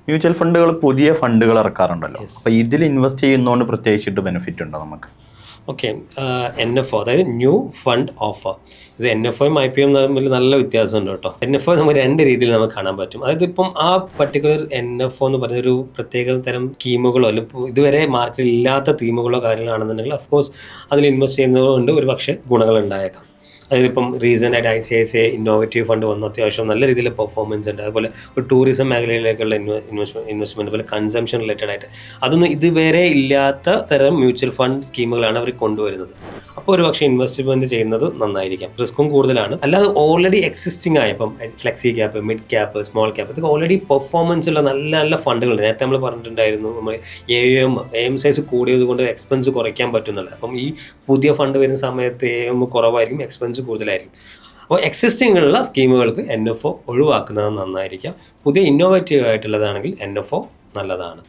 Mutual ഫണ്ടുകൾ പുതിയ ഫണ്ടുകൾ ഇറക്കാറുണ്ടല്ലോ. അപ്പോൾ ഇതിൽ ഇൻവെസ്റ്റ് ചെയ്യുന്നതുകൊണ്ട് പ്രത്യേകിച്ചിട്ട് ബെനിഫിറ്റ് ഉണ്ടോ നമുക്ക്? ഓക്കെ, NFO അതായത് ന്യൂ ഫണ്ട് ഓഫർ. ഇത് NFOയും IPO തമ്മിൽ നല്ല വ്യത്യാസമുണ്ട് കേട്ടോ. NFO നമുക്ക് 2 രീതിയിൽ നമുക്ക് കാണാൻ പറ്റും. അതായത് ഇപ്പം ആ പർട്ടിക്കുലർ NFO എന്ന് പറയുന്ന ഒരു പ്രത്യേക തരം സ്കീമുകളോ അല്ലെങ്കിൽ ഇതുവരെ മാർക്കറ്റിൽ ഇല്ലാത്ത തീമുകളോ കാര്യങ്ങളാണെന്നുണ്ടെങ്കിൽ അഫ്കോഴ്സ് അതിൽ ഇൻവെസ്റ്റ് ചെയ്യുന്നതുകൊണ്ട് ഒരു പക്ഷേ ഗുണങ്ങൾ ഉണ്ടായേക്കാം. അതായത് ഇപ്പം റീസെൻ്റ് ആയിട്ട് ICICI ഇന്നോവേറ്റീവ് ഫണ്ട് വന്നു, അത്യാവശ്യം നല്ല രീതിയിൽ പെർഫോമൻസ് ഉണ്ട്. അതുപോലെ ഒരു ടൂറിസം മേഖലയിലേക്കുള്ള ഇൻവെസ്റ്റ്മെൻറ്റ്, അതുപോലെ കൺസംഷൻ റിലേറ്റഡ് ആയിട്ട് അതൊന്നും ഇതുവരെ ഇല്ലാത്ത തരം മ്യൂച്വൽ ഫണ്ട് സ്കീമുകളാണ് അവർ കൊണ്ടുവരുന്നത്. അപ്പോൾ ഒരു പക്ഷേ ഇൻവെസ്റ്റ്മെൻറ്റ് ചെയ്യുന്നത് നന്നായിരിക്കാം. റിസ്ക്കും കൂടുതലാണ്. അല്ലാതെ ഓൾറെഡി എക്സിസ്റ്റിംഗ് ആയ ഇപ്പം flexi cap, mid cap, small cap, ഇതൊക്കെ ഓൾറെഡി പെർഫോമൻസ് ഉള്ള നല്ല നല്ല ഫണ്ടുകളുണ്ട്. നേരത്തെ നമ്മൾ പറഞ്ഞിട്ടുണ്ടായിരുന്നു നമ്മൾ AUM സൈസ് കൂടിയത് കൊണ്ട് എക്സ്പെൻസ് കുറയ്ക്കാൻ പറ്റുന്നില്ല. അപ്പം ഈ പുതിയ ഫണ്ട് വരുന്ന സമയത്ത് AUM കുറവായിരിക്കും, എക്സ്പെൻസ് കൂടുതലായിരിക്കും. അപ്പോൾ എക്സിസ്റ്റിംഗ് ഉള്ള സ്കീമുകൾക്ക് NFO ഒഴിവാക്കുന്നത് നന്നായിരിക്കാം. പുതിയ ഇന്നോവേറ്റീവ് ആയിട്ടുള്ളതാണെങ്കിൽ NFO നല്ലതാണ്.